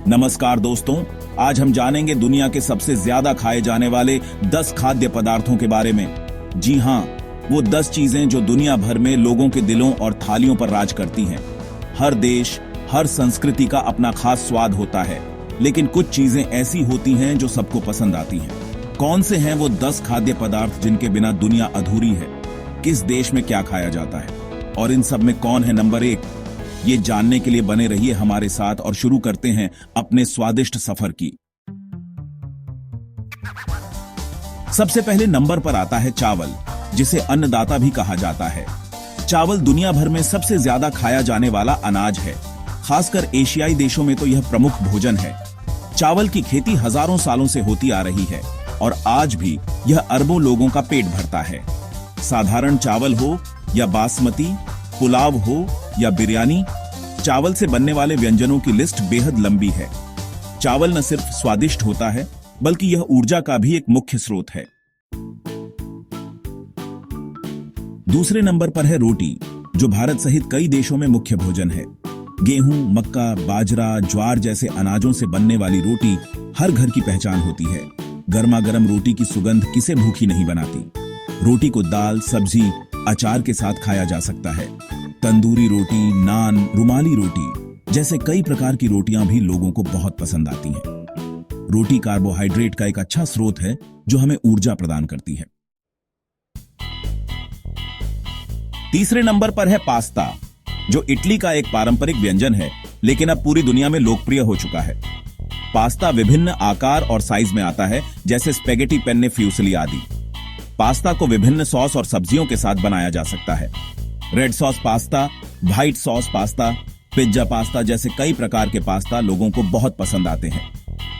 नमस्कार दोस्तों, आज हम जानेंगे दुनिया के सबसे ज्यादा खाए जाने वाले 10 खाद्य पदार्थों के बारे में। जी हाँ, वो 10 चीजें जो दुनिया भर में लोगों के दिलों और थालियों पर राज करती हैं। हर देश, हर संस्कृति का अपना खास स्वाद होता है, लेकिन कुछ चीजें ऐसी होती हैं जो सबको पसंद आती हैं। कौन से हैं वो 10 खाद्य पदार्थ जिनके बिना दुनिया अधूरी है? किस देश में क्या खाया जाता है और इन सब में कौन है नंबर 1? ये जानने के लिए बने रहिए हमारे साथ और शुरू करते हैं अपने स्वादिष्ट सफर की। सबसे पहले नंबर पर आता है चावल, जिसे अन्नदाता भी कहा जाता है। चावल दुनिया भर में सबसे ज्यादा खाया जाने वाला अनाज है। खासकर एशियाई देशों में तो यह प्रमुख भोजन है। चावल की खेती हजारों सालों से होती आ रही है और आज भी यह अरबों लोगों का पेट भरता है। साधारण चावल हो या बासमती, पुलाव हो या बिरयानी, चावल से बनने वाले व्यंजनों की लिस्ट बेहद लंबी है। चावल न सिर्फ स्वादिष्ट होता है, बल्कि यह ऊर्जा का भी एक मुख्य स्रोत है। दूसरे नंबर पर है रोटी, जो भारत सहित कई देशों में मुख्य भोजन है। गेहूं, मक्का, बाजरा, ज्वार जैसे अनाजों से बनने वाली रोटी हर घर की पहचान होती है। गर्मा गर्म रोटी की सुगंध किसे भूखी नहीं बनाती। रोटी को दाल, सब्जी, अचार के साथ खाया जा सकता है। तंदूरी रोटी, नान, रुमाली रोटी जैसे कई प्रकार की रोटियां भी लोगों को बहुत पसंद आती हैं। रोटी कार्बोहाइड्रेट का एक अच्छा स्रोत है जो हमें ऊर्जा प्रदान करती है। तीसरे नंबर पर है पास्ता, जो इटली का एक पारंपरिक व्यंजन है, लेकिन अब पूरी दुनिया में लोकप्रिय हो चुका है। पास्ता विभिन्न आकार और साइज में आता है, जैसे स्पेगेटी, पेन्ने, फ्यूसिली आदि। पास्ता को विभिन्न सॉस और सब्जियों के साथ बनाया जा सकता है। Red sauce pasta, white sauce pasta, pizza pasta जैसे कई प्रकार के पास्ता लोगों को बहुत पसंद आते हैं।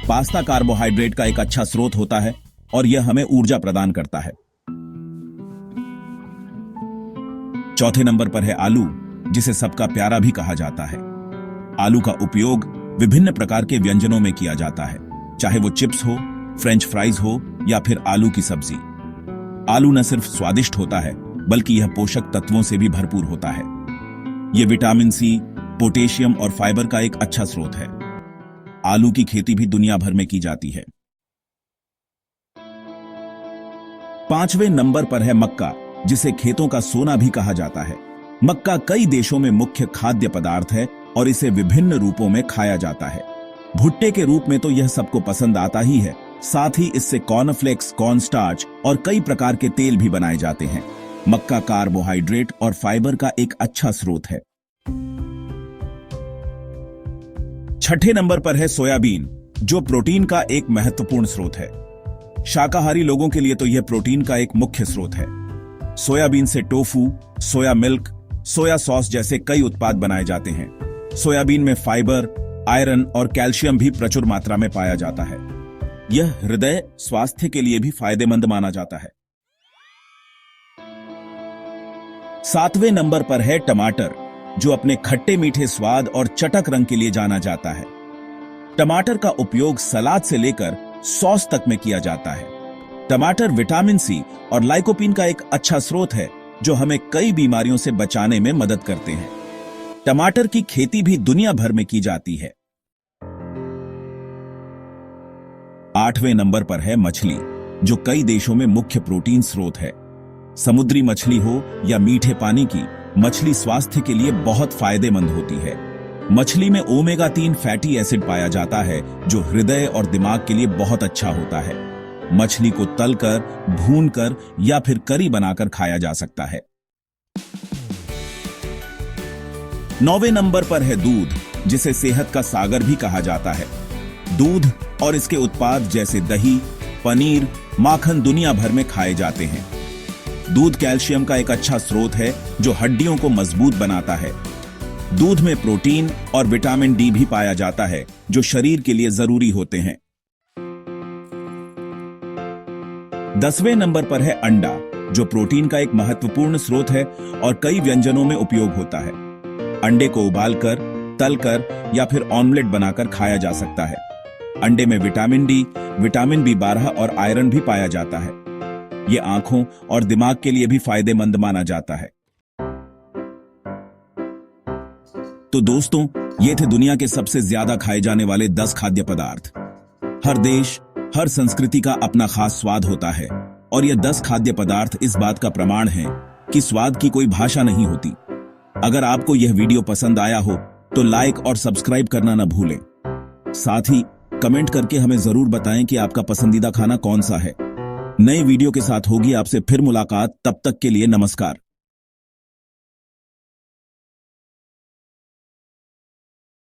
पास्ता कार्बोहाइड्रेट का एक अच्छा स्रोत होता है और यह हमें ऊर्जा प्रदान करता है। चौथे नंबर पर है आलू, जिसे सबका प्यारा भी कहा जाता है। आलू का उपयोग विभिन्न प्रकार के व्यंजनों में किया जाता है, चाहे वो चिप्स हो, फ्रेंच फ्राइज हो या फिर आलू की सब्जी। आलू न सिर्फ स्वादिष्ट होता है, बल्कि यह पोषक तत्वों से भी भरपूर होता है। यह विटामिन सी, पोटेशियम और फाइबर का एक अच्छा स्रोत है। आलू की खेती भी दुनिया भर में की जाती है। पांचवें नंबर पर है मक्का, जिसे खेतों का सोना भी कहा जाता है। मक्का कई देशों में मुख्य खाद्य पदार्थ है और इसे विभिन्न रूपों में खाया जाता है। भुट्टे के रूप में तो यह सबको पसंद आता ही है, साथ ही इससे कॉर्नफ्लेक्स, कॉर्नस्टार्च और कई प्रकार के तेल भी बनाए जाते हैं। मक्का कार्बोहाइड्रेट और फाइबर का एक अच्छा स्रोत है। छठे नंबर पर है सोयाबीन, जो प्रोटीन का एक महत्वपूर्ण स्रोत है। शाकाहारी लोगों के लिए तो यह प्रोटीन का एक मुख्य स्रोत है। सोयाबीन से tofu, soya milk, soya sauce जैसे कई उत्पाद बनाए जाते हैं। सोयाबीन में फाइबर, आयरन और कैल्शियम भी प्रचुर मात्रा में पाया जाता है। यह हृदय स्वास्थ्य के लिए भी फायदेमंद माना जाता है। सातवें नंबर पर है टमाटर, जो अपने खट्टे मीठे स्वाद और चटक रंग के लिए जाना जाता है। टमाटर का उपयोग सलाद से लेकर सॉस तक में किया जाता है। टमाटर विटामिन सी और लाइकोपीन का एक अच्छा स्रोत है, जो हमें कई बीमारियों से बचाने में मदद करते हैं। टमाटर की खेती भी दुनिया भर में की जाती है। आठवें नंबर पर है मछली, जो कई देशों में मुख्य प्रोटीन स्रोत है। समुद्री मछली हो या मीठे पानी की, मछली स्वास्थ्य के लिए बहुत फायदेमंद होती है। मछली में ओमेगा 3 फैटी एसिड पाया जाता है, जो हृदय और दिमाग के लिए बहुत अच्छा होता है। मछली को तलकर, भूनकर या फिर करी बनाकर खाया जा सकता है। 9वें नंबर पर है दूध, जिसे सेहत का सागर भी कहा जाता है। दूध और इसके उत्पाद जैसे दही, पनीर, माखन दुनिया भर में खाए जाते हैं। दूध कैल्शियम का एक अच्छा स्रोत है, जो हड्डियों को मजबूत बनाता है। दूध में प्रोटीन और विटामिन डी भी पाया जाता है, जो शरीर के लिए जरूरी होते हैं। 10वें नंबर पर है अंडा, जो प्रोटीन का एक महत्वपूर्ण स्रोत है और कई व्यंजनों में उपयोग होता है। अंडे को उबालकर, तलकर या फिर ऑमलेट बनाकर खाया जा सकता है। अंडे में विटामिन डी, विटामिन बी12 और आयरन भी पाया जाता है। यह आंखों और दिमाग के लिए भी फायदेमंद माना जाता है। तो दोस्तों, ये थे दुनिया के सबसे ज्यादा खाए जाने वाले 10 खाद्य पदार्थ। हर देश, हर संस्कृति का अपना खास स्वाद होता है और ये 10 खाद्य पदार्थ इस बात का प्रमाण है कि स्वाद की कोई भाषा नहीं होती। अगर आपको यह वीडियो पसंद आया हो तो लाइक और सब्सक्राइब करना न भूलें। साथ ही कमेंट करके हमें जरूर बताएं कि आपका पसंदीदा खाना कौन सा है। नए वीडियो के साथ होगी आपसे फिर मुलाकात, तब तक के लिए नमस्कार।